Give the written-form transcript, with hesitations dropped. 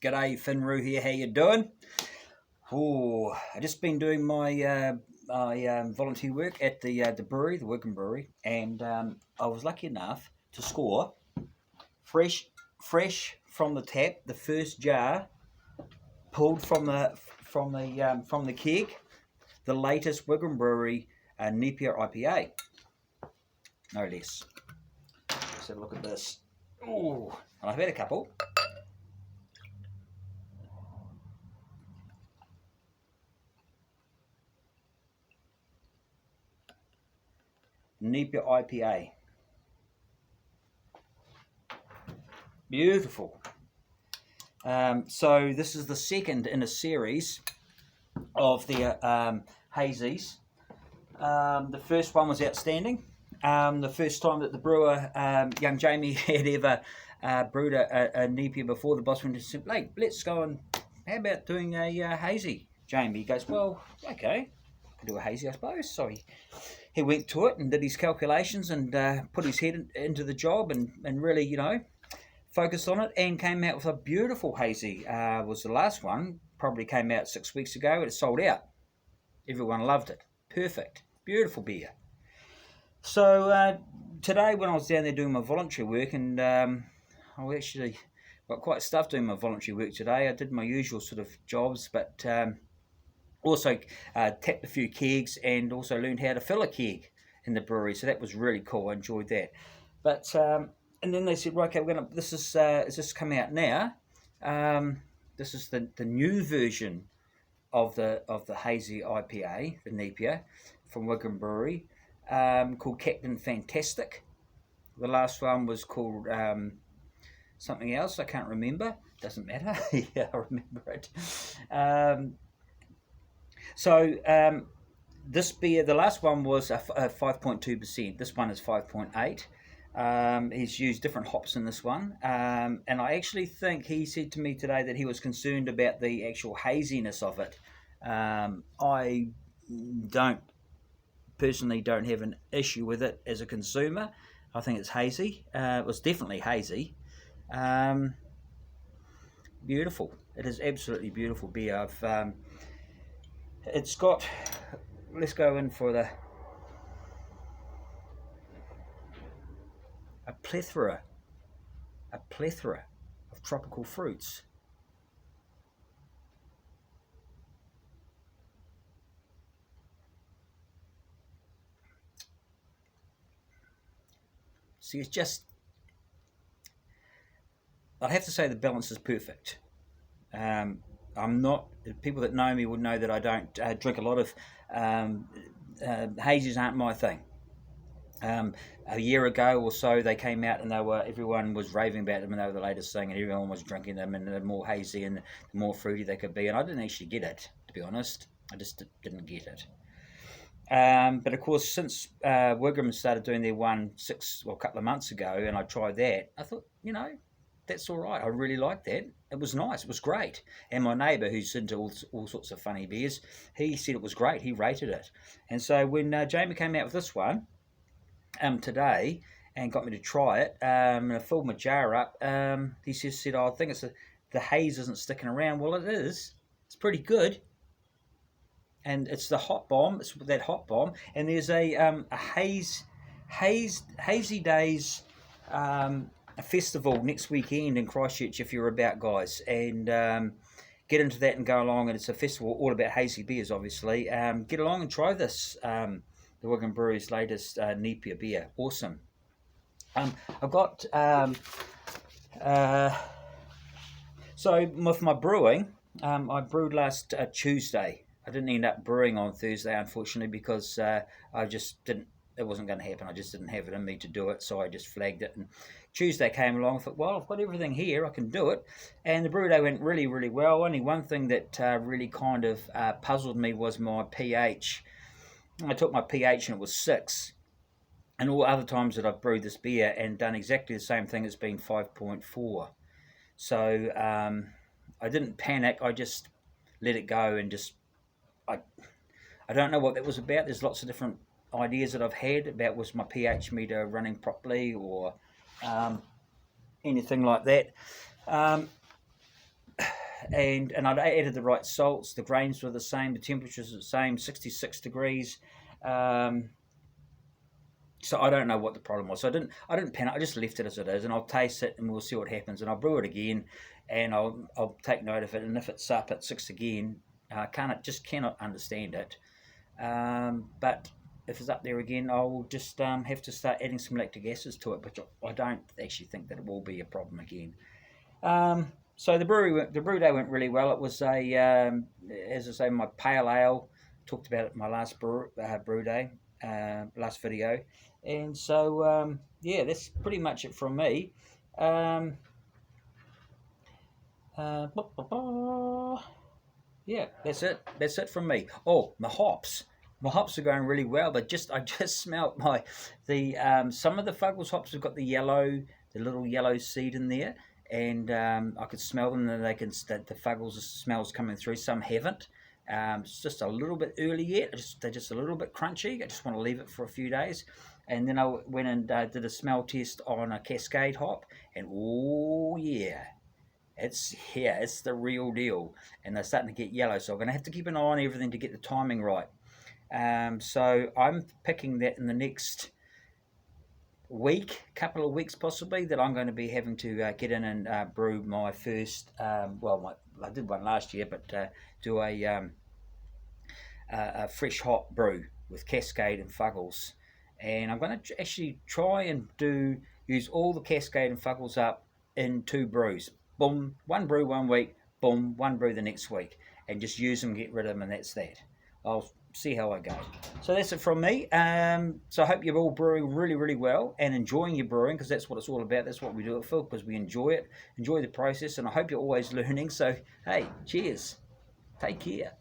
G'day, Finru here. How you doing? Oh, I just been doing my volunteer work at the brewery, the Wigram Brewery, and I was lucky enough to score fresh from the tap, the first jar pulled from the keg, the latest Wigram Brewery Neipa IPA, no less. Let's have a look at this. Oh, I've had a couple. Neipa IPA. Beautiful. So this is the second in a series of the hazies. The first one was outstanding. The first time that the brewer, young Jamie, had ever brewed a Neipa before, the boss went and said, "Hey, let's go and how about doing a hazy?" Jamie goes, "Well, okay, I can do a hazy, I suppose." So he went to it and did his calculations and put his head into the job and really, focused on it and came out with a beautiful hazy. Was the last one, probably came out 6 weeks ago. It sold out. Everyone loved it. Perfect. Beautiful beer. So today when I was down there doing my voluntary work, and I actually got quite stuffed doing my voluntary work today. I did my usual sort of jobs, but also tapped a few kegs and also learned how to fill a keg in the brewery. So that was really cool. I enjoyed that. But and then they said, "Right, okay, this is this come out now. This is the new version of the hazy IPA, the Neipa from Wigram Brewery, called Captain Fantastic. The last one was called something else. I can't remember. Doesn't matter. Yeah, I remember it. This beer, the last one was a 5.2%. This one is 5.8. He's used different hops in this one, and I actually think he said to me today that he was concerned about the actual haziness of it. I personally don't have an issue with it as a consumer. I think it's hazy. It was definitely hazy. Beautiful. It is absolutely beautiful beer. It's got. Let's go in for a plethora of tropical fruits. See, it's just, I'd have to say the balance is perfect. I'm not, people that know me would know that I don't drink a lot of, hazies aren't my thing. A year ago or so, they came out and everyone was raving about them, and they were the latest thing, and everyone was drinking them, and the more hazy and the more fruity they could be. And I didn't actually get it, to be honest. I just didn't get it. But of course, since Wigram started doing their one a couple of months ago, and I tried that, I thought, that's all right. I really liked that. It was nice. It was great. And my neighbour, who's into all sorts of funny beers, he said it was great. He rated it. And so when Jamie came out with this one today and got me to try it, and I filled my jar up, he said, "Oh, I think the haze isn't sticking around." Well, it is. It's pretty good. And it's the hot bomb. It's that hot bomb. And there's a hazy days a festival next weekend in Christchurch if you're about, guys, and get into that and go along. And it's a festival all about hazy beers, obviously. Get along and try this. The Wigram Brewery's latest Neipa beer. Awesome. I've got so with my brewing, I brewed last Tuesday. I didn't end up brewing on Thursday, unfortunately, because I just didn't. It wasn't going to happen. I just didn't have it in me to do it, so I just flagged it. And Tuesday came along. I thought, well, I've got everything here. I can do it. And the brew day went really, really well. Only one thing that really kind of puzzled me was my pH. I took my pH and it was 6. And all other times that I've brewed this beer and done exactly the same thing, it's been 5.4. So I didn't panic. I just let it go and just. I don't know what that was about. There's lots of different ideas that I've had about was my pH meter running properly or anything like that. and I'd added the right salts. The grains were the same. The temperatures were the same, 66 degrees. So I don't know what the problem was. So I didn't panic. I just left it as it is, and I'll taste it, and we'll see what happens. And I'll brew it again, and I'll take note of it. And if it's up at 6 again, I cannot understand it. But if it's up there again, I'll just have to start adding some lactic acids to it. But I don't actually think that it will be a problem again. So the brew day went really well. It was as I say, my pale ale. Talked about it in my last brew day, last video, and so yeah, that's pretty much it from me. Yeah, that's it. That's it from me. Oh, my hops. My hops are going really well. I just smelt some of the Fuggles hops have got the little yellow seed in there, and I could smell them. And the Fuggles smells coming through. Some haven't. It's just a little bit early yet. They're just a little bit crunchy. I just want to leave it for a few days. And then I went and did a smell test on a Cascade hop, and oh yeah, it's the real deal. And they're starting to get yellow, so I'm going to have to keep an eye on everything to get the timing right. So I'm picking that in the next couple of weeks possibly, that I'm going to be having to get in and brew my first. I did one last year, but do a fresh hop brew with Cascade and Fuggles, and I'm going to actually try and use all the Cascade and Fuggles up in 2 brews. Boom, one brew 1 week, boom, one brew the next week, and just use them, get rid of them, and that's that. I'll see how I go. So that's it from me. So I hope you're all brewing really, really well and enjoying your brewing, because that's what it's all about. That's what we do it for, because we enjoy it, enjoy the process, and I hope you're always learning. So, hey, cheers. Take care.